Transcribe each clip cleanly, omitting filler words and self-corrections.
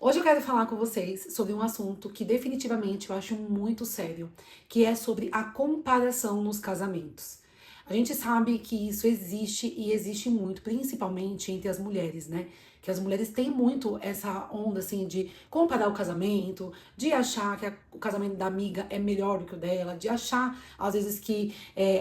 Hoje eu quero falar com vocês sobre um assunto que definitivamente eu acho muito sério, que é sobre a comparação nos casamentos. A gente sabe que isso existe e existe muito, principalmente entre as mulheres, né? Que as mulheres têm muito essa onda, assim, de comparar o casamento, de achar que o casamento da amiga é melhor do que o dela, de achar, às vezes, que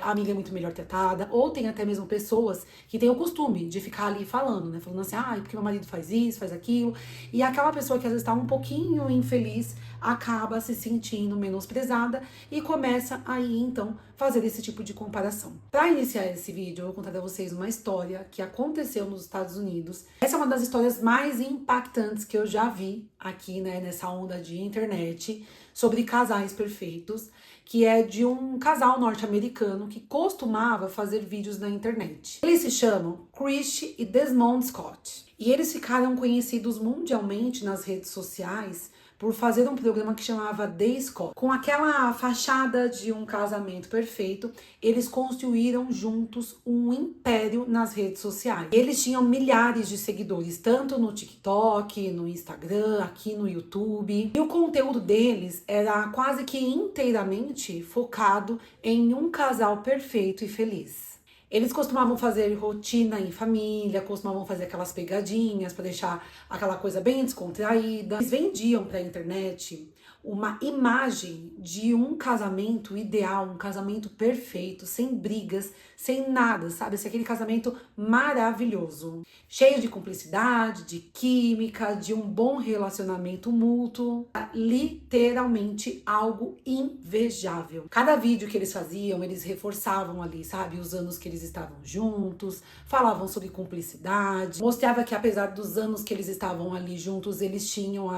a amiga é muito melhor tratada, ou tem até mesmo pessoas que têm o costume de ficar ali falando, né? Falando assim, porque meu marido faz isso, faz aquilo, e aquela pessoa que às vezes tá um pouquinho infeliz acaba se sentindo menosprezada e começa aí então fazer esse tipo de comparação. Para iniciar esse vídeo, eu vou contar para vocês uma história que aconteceu nos Estados Unidos. Essa é uma das histórias mais impactantes que eu já vi aqui, né, nessa onda de internet sobre casais perfeitos, que é de um casal norte-americano que costumava fazer vídeos na internet. Eles se chamam Christy e Desmond Scott. E eles ficaram conhecidos mundialmente nas redes sociais por fazer um programa que chamava The Scott. Com aquela fachada de um casamento perfeito, eles construíram juntos um império nas redes sociais. Eles tinham milhares de seguidores, tanto no TikTok, no Instagram, aqui no YouTube. E o conteúdo deles era quase que inteiramente focado em um casal perfeito e feliz. Eles costumavam fazer rotina em família, costumavam fazer aquelas pegadinhas para deixar aquela coisa bem descontraída. Eles vendiam para a internet uma imagem de um casamento ideal, um casamento perfeito, sem brigas, sem nada, sabe? Esse aquele casamento maravilhoso, cheio de cumplicidade, de química, de um bom relacionamento mútuo, literalmente algo invejável. Cada vídeo que eles faziam, eles reforçavam ali, sabe, os anos que eles estavam juntos, falavam sobre cumplicidade, mostrava que apesar dos anos que eles estavam ali juntos, eles tinham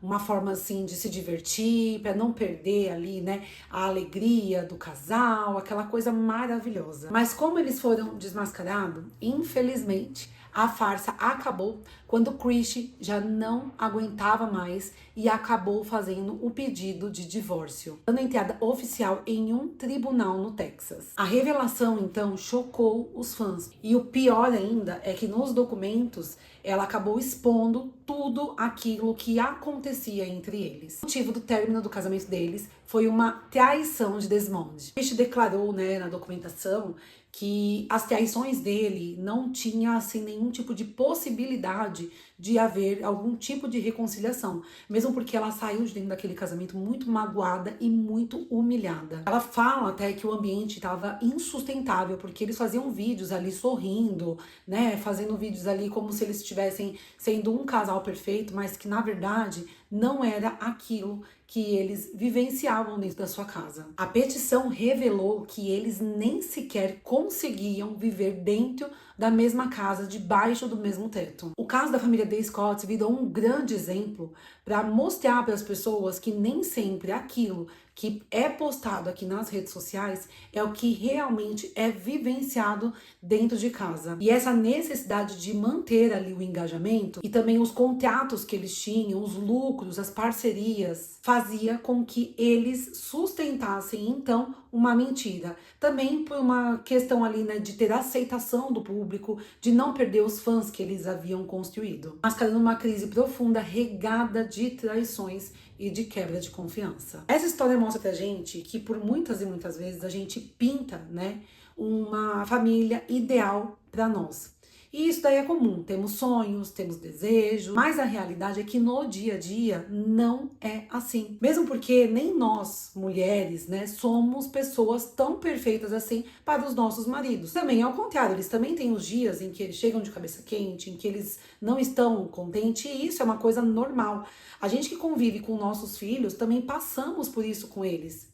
uma forma assim de se divertir, para não perder ali, né, a alegria do casal, aquela coisa maravilhosa. Mas como eles foram desmascarados, infelizmente, a farsa acabou quando Christy já não aguentava mais e acabou fazendo o pedido de divórcio, dando entrada oficial em um tribunal no Texas. A revelação, então, chocou os fãs. E o pior ainda é que nos documentos ela acabou expondo tudo aquilo que acontecia entre eles. O motivo do término do casamento deles foi uma traição de Desmond. Christy declarou, né, na documentação que as traições dele não tinha assim nenhum tipo de possibilidade de haver algum tipo de reconciliação, mesmo porque ela saiu de dentro daquele casamento muito magoada e muito humilhada. Ela fala até que o ambiente estava insustentável, porque eles faziam vídeos ali sorrindo, né, fazendo vídeos ali como se eles estivessem sendo um casal perfeito, mas que na verdade não era aquilo que eles vivenciavam dentro da sua casa. A petição revelou que eles nem sequer conseguiam viver dentro da mesma casa, debaixo do mesmo teto. O caso da família The Scott virou um grande exemplo para mostrar para as pessoas que nem sempre aquilo que é postado aqui nas redes sociais é o que realmente é vivenciado dentro de casa. E essa necessidade de manter ali o engajamento e também os contratos que eles tinham, os lucros, as parcerias, fazia com que eles sustentassem então uma mentira. Também por uma questão ali, né, de ter aceitação do público, de não perder os fãs que eles haviam construído. Mascarando uma crise profunda, regada de traições e de quebra de confiança. Essa história mostra pra gente que por muitas e muitas vezes a gente pinta, né, uma família ideal para nós. E isso daí é comum, temos sonhos, temos desejos, mas a realidade é que no dia a dia não é assim. Mesmo porque nem nós, mulheres, né, somos pessoas tão perfeitas assim para os nossos maridos. Também ao contrário, eles também têm os dias em que eles chegam de cabeça quente, em que eles não estão contentes, e isso é uma coisa normal. A gente que convive com nossos filhos também passamos por isso com eles.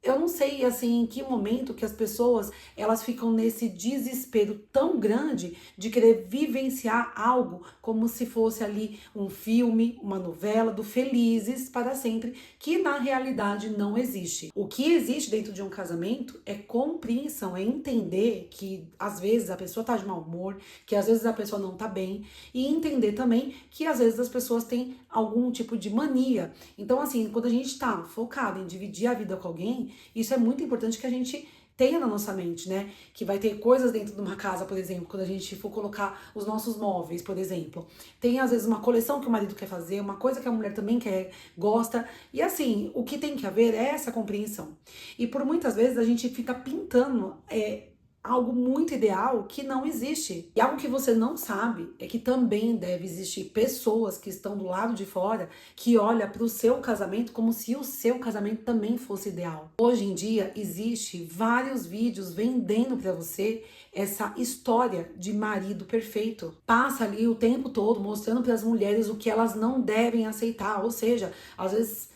Eu não sei, assim, em que momento que as pessoas, elas ficam nesse desespero tão grande de querer vivenciar algo como se fosse ali um filme, uma novela do Felizes para Sempre, que na realidade não existe. O que existe dentro de um casamento é compreensão, é entender que às vezes a pessoa tá de mau humor, que às vezes a pessoa não tá bem, e entender também que às vezes as pessoas têm algum tipo de mania. Então, assim, quando a gente tá focado em dividir a vida com alguém, isso é muito importante que a gente tenha na nossa mente, né? Que vai ter coisas dentro de uma casa, por exemplo, quando a gente for colocar os nossos móveis, por exemplo. Tem, às vezes, uma coleção que o marido quer fazer, uma coisa que a mulher também quer, gosta. E assim, o que tem que haver é essa compreensão. E por muitas vezes a gente fica pintando algo muito ideal que não existe. E algo que você não sabe é que também deve existir pessoas que estão do lado de fora que olham para o seu casamento como se o seu casamento também fosse ideal. Hoje em dia existe vários vídeos vendendo para você essa história de marido perfeito. Passa ali o tempo todo mostrando para as mulheres o que elas não devem aceitar, ou seja, às vezes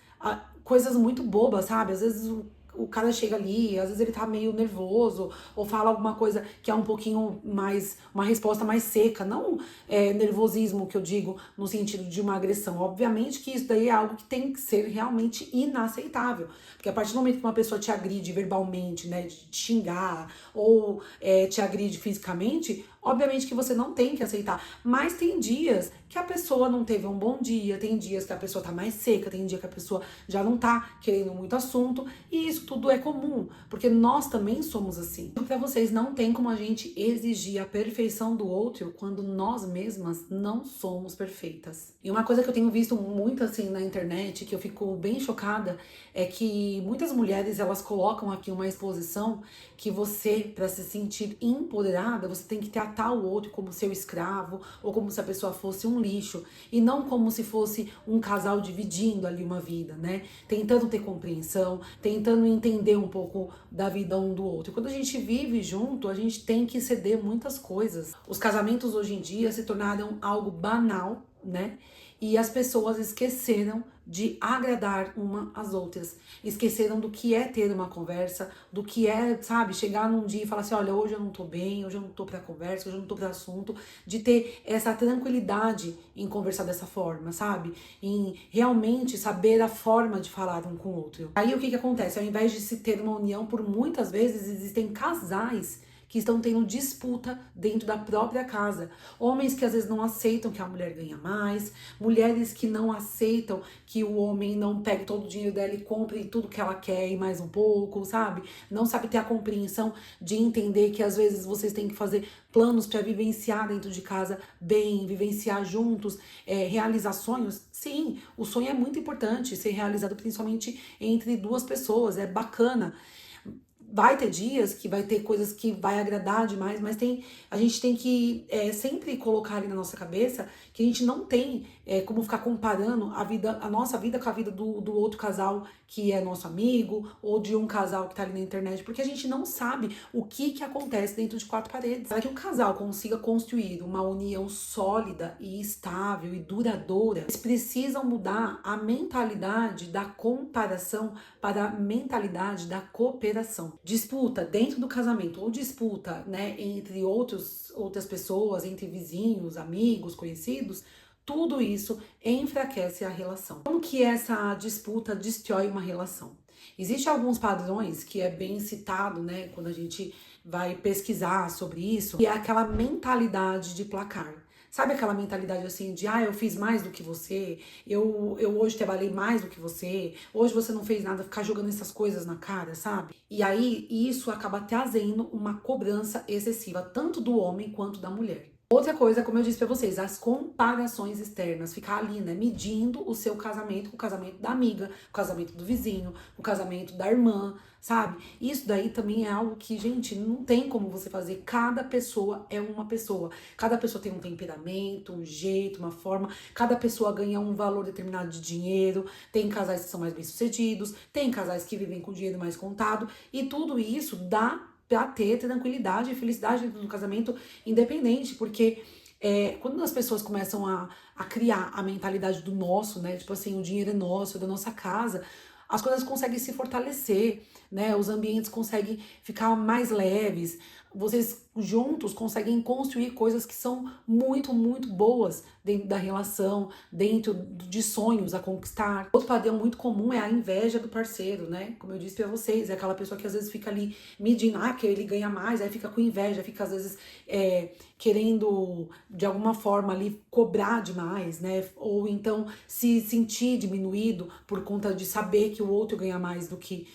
coisas muito bobas, sabe? Às vezes o cara chega ali, às vezes ele tá meio nervoso, ou fala alguma coisa que é um pouquinho mais, uma resposta mais seca, não nervosismo que eu digo no sentido de uma agressão. Obviamente que isso daí é algo que tem que ser realmente inaceitável, porque a partir do momento que uma pessoa te agride verbalmente, né, de te xingar, ou te agride fisicamente, obviamente que você não tem que aceitar, mas tem dias que a pessoa não teve um bom dia, tem dias que a pessoa tá mais seca, tem dia que a pessoa já não tá querendo muito assunto, e isso tudo é comum, porque nós também somos assim. Para vocês, não tem como a gente exigir a perfeição do outro quando nós mesmas não somos perfeitas. E uma coisa que eu tenho visto muito assim na internet, que eu fico bem chocada, é que muitas mulheres, elas colocam aqui uma exposição que você, para se sentir empoderada, você tem que tratar o outro como seu escravo, ou como se a pessoa fosse um lixo, e não como se fosse um casal dividindo ali uma vida, né? Tentando ter compreensão, tentando entender um pouco da vida um do outro. E quando a gente vive junto, a gente tem que ceder muitas coisas. Os casamentos hoje em dia se tornaram algo banal, né? E as pessoas esqueceram de agradar uma às outras. Esqueceram do que é ter uma conversa, do que é, sabe, chegar num dia e falar assim, olha, hoje eu não tô bem, hoje eu não tô pra conversa, hoje eu não tô pra assunto, de ter essa tranquilidade em conversar dessa forma, sabe? Em realmente saber a forma de falar um com o outro. Aí o que que acontece? Ao invés de se ter uma união, por muitas vezes existem casais que estão tendo disputa dentro da própria casa. Homens que às vezes não aceitam que a mulher ganha mais, mulheres que não aceitam que o homem não pegue todo o dinheiro dela e compre tudo que ela quer e mais um pouco, sabe? Não sabe ter a compreensão de entender que às vezes vocês têm que fazer planos para vivenciar dentro de casa bem, vivenciar juntos, realizar sonhos. Sim, o sonho é muito importante ser realizado principalmente entre duas pessoas, é bacana. Vai ter dias que vai ter coisas que vai agradar demais, mas a gente tem que sempre colocar ali na nossa cabeça que a gente não tem como ficar comparando a nossa vida com a vida do outro casal que é nosso amigo, ou de um casal que tá ali na internet, porque a gente não sabe o que acontece dentro de quatro paredes. Para que um casal consiga construir uma união sólida e estável e duradoura, eles precisam mudar a mentalidade da comparação para a mentalidade da cooperação. Disputa dentro do casamento ou disputa, né, entre outras pessoas, entre vizinhos, amigos, conhecidos, tudo isso enfraquece a relação. Como que essa disputa destrói uma relação? Existem alguns padrões que é bem citado, né, quando a gente vai pesquisar sobre isso, que é aquela mentalidade de placar. Sabe aquela mentalidade assim de, eu fiz mais do que você, eu hoje trabalhei mais do que você, hoje você não fez nada, ficar jogando essas coisas na cara, sabe? E aí isso acaba trazendo uma cobrança excessiva, tanto do homem quanto da mulher. Outra coisa, como eu disse pra vocês, as comparações externas, ficar ali, né, medindo o seu casamento com o casamento da amiga, com o casamento do vizinho, com o casamento da irmã, sabe? Isso daí também é algo que, gente, não tem como você fazer. Cada pessoa é uma pessoa. Cada pessoa tem um temperamento, um jeito, uma forma. Cada pessoa ganha um valor determinado de dinheiro. Tem casais que são mais bem-sucedidos, tem casais que vivem com dinheiro mais contado. E tudo isso dá pra ter tranquilidade e felicidade dentro do casamento independente, porque quando as pessoas começam a criar a mentalidade do nosso, né, tipo assim, o dinheiro é nosso, é da nossa casa, as coisas conseguem se fortalecer, né, os ambientes conseguem ficar mais leves, vocês juntos conseguem construir coisas que são muito, muito boas dentro da relação, dentro de sonhos a conquistar. Outro padrão muito comum é a inveja do parceiro, né? Como eu disse pra vocês, é aquela pessoa que às vezes fica ali medindo, que ele ganha mais, aí fica com inveja, fica às vezes querendo de alguma forma ali cobrar demais, né? Ou então se sentir diminuído por conta de saber que o outro ganha mais do que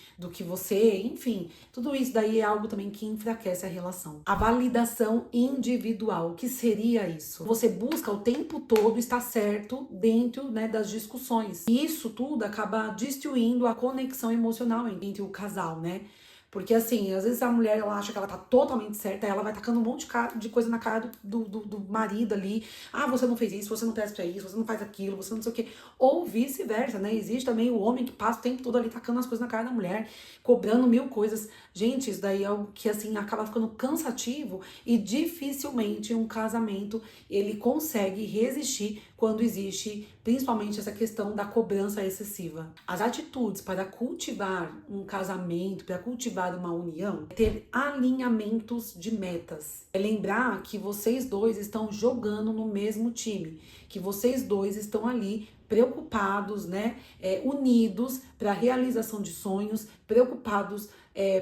você, enfim, tudo isso daí é algo também que enfraquece a relação. A validação individual, o que seria isso? Você busca o tempo todo estar certo dentro, né, das discussões. E isso tudo acaba destruindo a conexão emocional entre o casal, né? Porque assim, às vezes a mulher ela acha que ela tá totalmente certa, ela vai tacando um monte de coisa na cara do marido ali. Você não fez isso, você não presta pra isso, você não faz aquilo, você não sei o quê. Ou vice-versa, né? Existe também o homem que passa o tempo todo ali tacando as coisas na cara da mulher, cobrando mil coisas. Gente, isso daí é algo que assim acaba ficando cansativo e dificilmente um casamento ele consegue resistir quando existe principalmente essa questão da cobrança excessiva. As atitudes para cultivar um casamento, para cultivar uma união, é ter alinhamentos de metas. É lembrar que vocês dois estão jogando no mesmo time, que vocês dois estão ali preocupados, né, unidos para a realização de sonhos, preocupados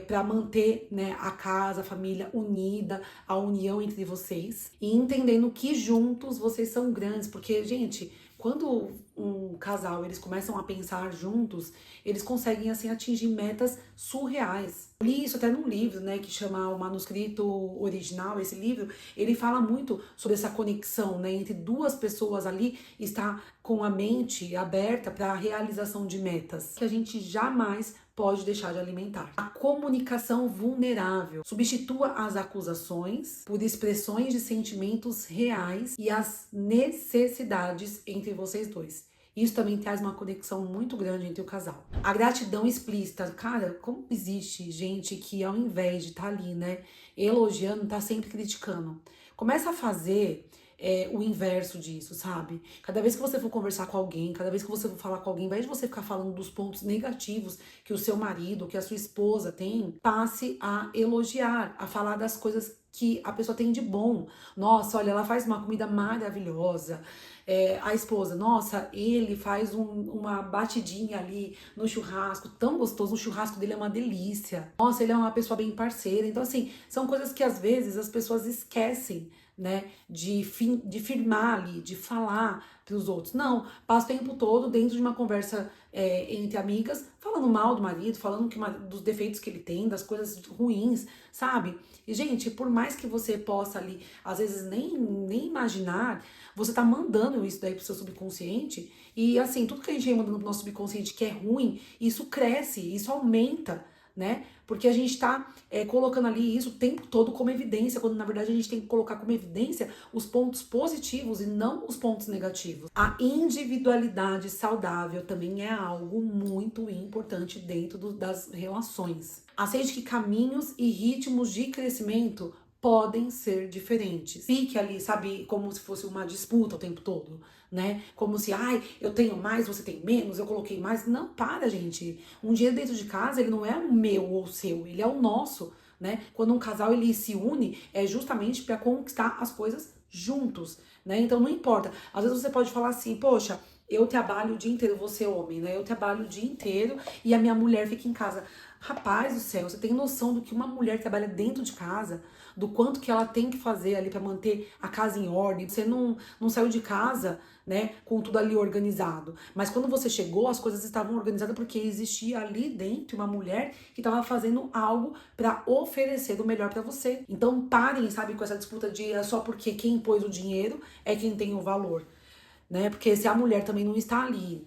para manter, né, a casa, a família unida, a união entre vocês e entendendo que juntos vocês são grandes, porque, gente, quando um casal eles começam a pensar juntos, eles conseguem assim atingir metas surreais. Eu li isso até num livro, né, que chama O Manuscrito Original. Esse livro, ele fala muito sobre essa conexão, né, entre duas pessoas ali, estar com a mente aberta para a realização de metas que a gente jamais pode deixar de alimentar. A comunicação vulnerável. Substitua as acusações por expressões de sentimentos reais e as necessidades entre vocês dois. Isso também traz uma conexão muito grande entre o casal. A gratidão explícita. Cara, como existe gente que ao invés de estar ali, né, elogiando, tá sempre criticando. Começa a fazer o inverso disso, sabe? Cada vez que você for conversar com alguém, cada vez que você for falar com alguém, ao invés de você ficar falando dos pontos negativos que o seu marido, que a sua esposa tem, passe a elogiar, a falar das coisas que a pessoa tem de bom. Nossa, olha, ela faz uma comida maravilhosa. A esposa, nossa, ele faz uma batidinha ali no churrasco, tão gostoso, o churrasco dele é uma delícia. Nossa, ele é uma pessoa bem parceira. Então, assim, são coisas que às vezes as pessoas esquecem, né, de firmar ali, de falar para os outros. Não, passa o tempo todo dentro de uma conversa entre amigas, falando mal do marido, falando dos defeitos que ele tem, das coisas ruins, sabe? E, gente, por mais que você possa ali, às vezes, nem imaginar, você tá mandando isso daí pro seu subconsciente, e assim, tudo que a gente vai mandando pro nosso subconsciente que é ruim, isso cresce, isso aumenta, né? Porque a gente tá colocando ali isso o tempo todo como evidência, quando na verdade a gente tem que colocar como evidência os pontos positivos e não os pontos negativos. A individualidade saudável também é algo muito importante dentro das relações. Aceite que caminhos e ritmos de crescimento podem ser diferentes. Fique ali, sabe, como se fosse uma disputa o tempo todo, né? Como se, eu tenho mais, você tem menos, eu coloquei mais. Não, para, gente. Um dinheiro dentro de casa, ele não é o meu ou o seu, ele é o nosso, né? Quando um casal, ele se une, é justamente para conquistar as coisas juntos, né? Então, não importa. Às vezes você pode falar assim, poxa, eu trabalho o dia inteiro, você homem, né? Eu trabalho o dia inteiro e a minha mulher fica em casa. Rapaz do céu, você tem noção do que uma mulher trabalha dentro de casa? Do quanto que ela tem que fazer ali para manter a casa em ordem? Você não saiu de casa, né, com tudo ali organizado. Mas quando você chegou, as coisas estavam organizadas porque existia ali dentro uma mulher que estava fazendo algo para oferecer o melhor para você. Então parem, sabe, com essa disputa de só porque quem pôs o dinheiro é quem tem o valor, né? Porque se a mulher também não está ali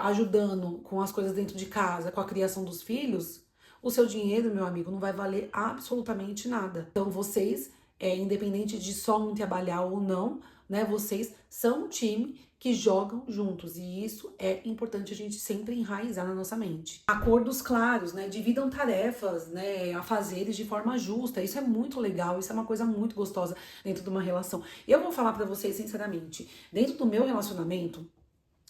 ajudando com as coisas dentro de casa, com a criação dos filhos, o seu dinheiro, meu amigo, não vai valer absolutamente nada. Então vocês, independente de só um trabalhar ou não, né, vocês são um time que jogam juntos, e isso é importante a gente sempre enraizar na nossa mente. Acordos claros, né, dividam tarefas, né, afazeres de forma justa, isso é muito legal, isso é uma coisa muito gostosa dentro de uma relação. Eu vou falar pra vocês sinceramente, dentro do meu relacionamento,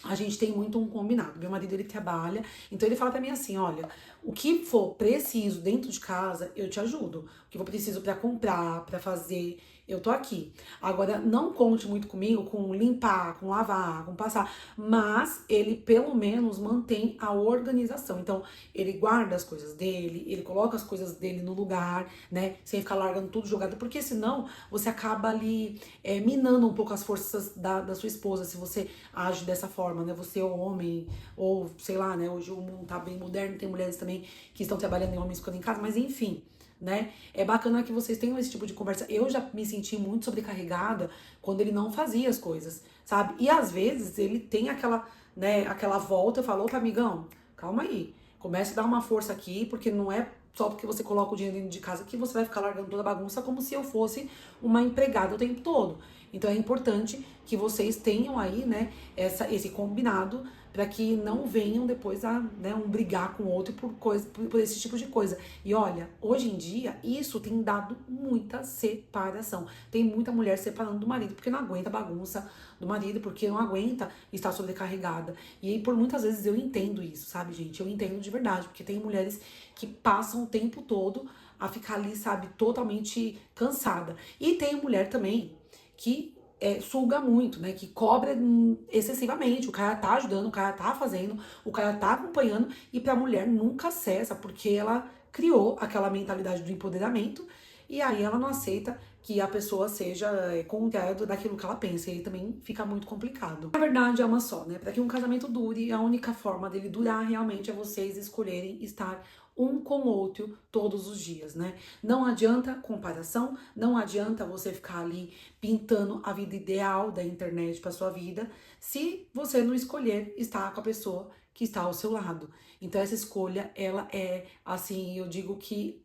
a gente tem muito um combinado. Meu marido, ele trabalha, então ele fala pra mim assim, olha, o que for preciso dentro de casa, eu te ajudo. O que for preciso pra comprar, pra fazer, eu tô aqui. Agora, não conte muito comigo com limpar, com lavar, com passar, mas ele pelo menos mantém a organização. Então, ele guarda as coisas dele, ele coloca as coisas dele no lugar, né, sem ficar largando tudo jogado, porque senão você acaba ali minando um pouco as forças da sua esposa, se você age dessa forma, né? Você é homem, ou sei lá, né? Hoje o mundo tá bem moderno, tem mulheres também que estão trabalhando e homens ficando em casa, mas enfim, né? É bacana que vocês tenham esse tipo de conversa. Eu já me senti muito sobrecarregada quando ele não fazia as coisas, sabe? E às vezes ele tem aquela, né, aquela volta, eu falo, opa, amigão, calma aí. Comece a dar uma força aqui, porque não é só porque você coloca o dinheiro dentro de casa que você vai ficar largando toda a bagunça como se eu fosse uma empregada o tempo todo. Então é importante que vocês tenham aí, né, esse combinado para que não venham depois a, né, um brigar com o outro por esse tipo de coisa. E olha, hoje em dia isso tem dado muita separação. Tem muita mulher separando do marido porque não aguenta a bagunça do marido, porque não aguenta estar sobrecarregada. E aí, por muitas vezes eu entendo isso, sabe, gente? Eu entendo de verdade, porque tem mulheres que passam o tempo todo a ficar ali, sabe, totalmente cansada. E tem mulher também que suga muito, né? Que cobra excessivamente. O cara tá ajudando, o cara tá fazendo, o cara tá acompanhando, e pra mulher nunca cessa, porque ela criou aquela mentalidade do empoderamento, e aí ela não aceita que a pessoa seja contrária daquilo que ela pensa, e aí também fica muito complicado. Na verdade é uma só, né? Para que um casamento dure, a única forma dele durar realmente é vocês escolherem estar um com o outro todos os dias, né? Não adianta comparação, não adianta você ficar ali pintando a vida ideal da internet para sua vida, se você não escolher estar com a pessoa que está ao seu lado. Então essa escolha, ela é, assim, eu digo que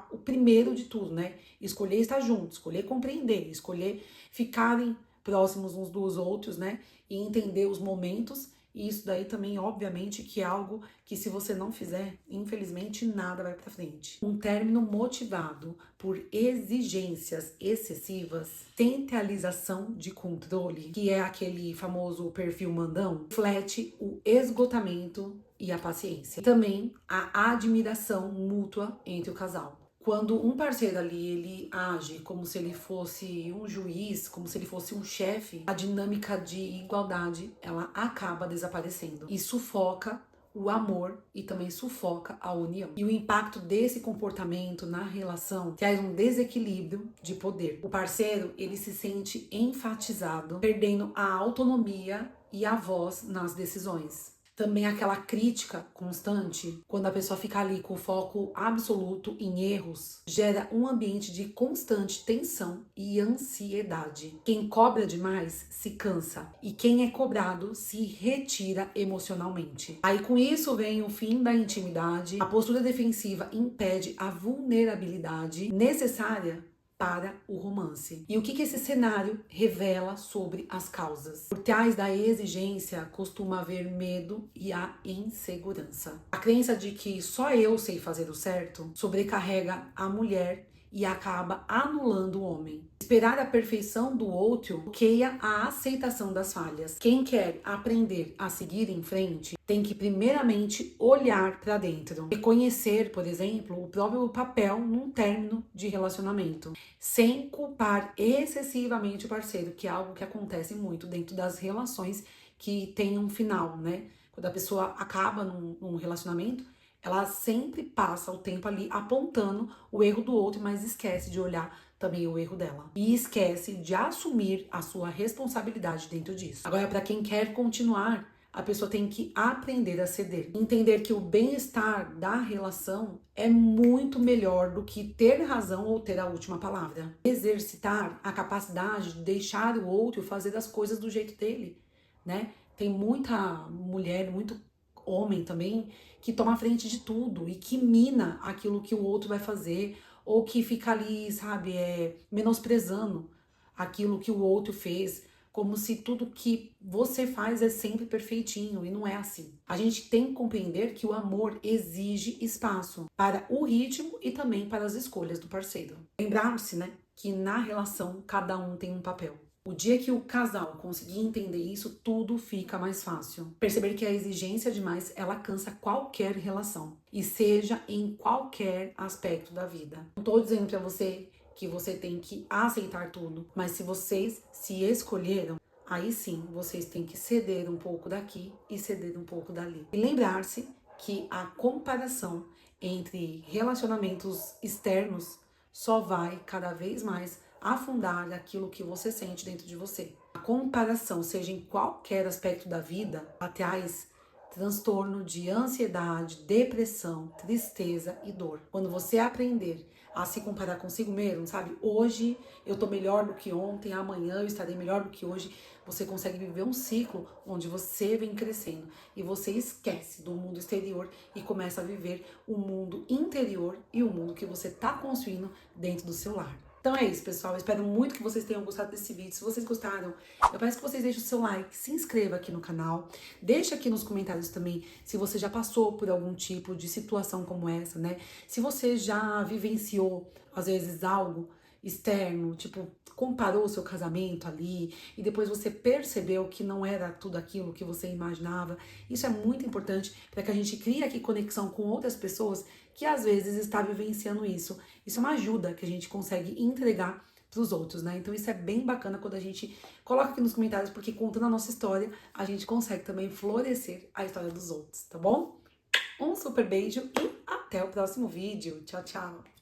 o primeiro de tudo, né? Escolher estar junto, escolher compreender, escolher ficarem próximos uns dos outros, né? E entender os momentos. E isso daí também, obviamente, que é algo que se você não fizer, infelizmente, nada vai pra frente. Um término motivado por exigências excessivas, centralização de controle, que é aquele famoso perfil mandão, reflete o esgotamento e a paciência. Também a admiração mútua entre o casal. Quando um parceiro ali, ele age como se ele fosse um juiz, como se ele fosse um chefe, a dinâmica de igualdade, ela acaba desaparecendo e sufoca o amor e também sufoca a união. E o impacto desse comportamento na relação traz um desequilíbrio de poder. O parceiro, ele se sente enfatizado, perdendo a autonomia e a voz nas decisões. Também aquela crítica constante, quando a pessoa fica ali com foco absoluto em erros, gera um ambiente de constante tensão e ansiedade. Quem cobra demais se cansa e quem é cobrado se retira emocionalmente. Aí com isso vem o fim da intimidade, a postura defensiva impede a vulnerabilidade necessária para o romance. E o que esse cenário revela sobre as causas? Por trás da exigência costuma haver medo e a insegurança. A crença de que só eu sei fazer o certo sobrecarrega a mulher e acaba anulando o homem. Esperar a perfeição do outro bloqueia a aceitação das falhas. Quem quer aprender a seguir em frente tem que primeiramente olhar para dentro, reconhecer, por exemplo, o próprio papel num término de relacionamento, sem culpar excessivamente o parceiro, que é algo que acontece muito dentro das relações que tem um final, né? Quando a pessoa acaba num relacionamento, ela sempre passa o tempo ali apontando o erro do outro, mas esquece de olhar também o erro dela. E esquece de assumir a sua responsabilidade dentro disso. Agora, para quem quer continuar, a pessoa tem que aprender a ceder. Entender que o bem-estar da relação é muito melhor do que ter razão ou ter a última palavra. Exercitar a capacidade de deixar o outro fazer as coisas do jeito dele, né? Tem muita mulher, muito homem também, que toma a frente de tudo e que mina aquilo que o outro vai fazer, ou que fica ali, sabe, menosprezando aquilo que o outro fez, como se tudo que você faz é sempre perfeitinho, e não é assim. A gente tem que compreender que o amor exige espaço para o ritmo e também para as escolhas do parceiro. Lembrar-se, né, que na relação cada um tem um papel. O dia que o casal conseguir entender isso, tudo fica mais fácil. Perceber que a exigência demais, ela cansa qualquer relação. E seja em qualquer aspecto da vida. Não tô dizendo pra você que você tem que aceitar tudo. Mas se vocês se escolheram, aí sim vocês têm que ceder um pouco daqui e ceder um pouco dali. E lembrar-se que a comparação entre relacionamentos externos só vai cada vez mais afundar aquilo que você sente dentro de você. A comparação, seja em qualquer aspecto da vida, traz transtorno de ansiedade, depressão, tristeza e dor. Quando você aprender a se comparar consigo mesmo, sabe? Hoje eu tô melhor do que ontem, amanhã eu estarei melhor do que hoje. Você consegue viver um ciclo onde você vem crescendo e você esquece do mundo exterior e começa a viver o mundo interior e o mundo que você tá construindo dentro do seu lar. Então é isso, pessoal. Eu espero muito que vocês tenham gostado desse vídeo. Se vocês gostaram, eu peço que vocês deixem o seu like, se inscreva aqui no canal. Deixa aqui nos comentários também se você já passou por algum tipo de situação como essa, né? Se você já vivenciou, às vezes, algo externo, tipo, comparou o seu casamento ali e depois você percebeu que não era tudo aquilo que você imaginava. Isso é muito importante para que a gente crie aqui conexão com outras pessoas que às vezes está vivenciando isso. Isso é uma ajuda que a gente consegue entregar para os outros, né? Então isso é bem bacana quando a gente coloca aqui nos comentários, porque contando a nossa história, a gente consegue também florescer a história dos outros, tá bom? Um super beijo e até o próximo vídeo. Tchau, tchau!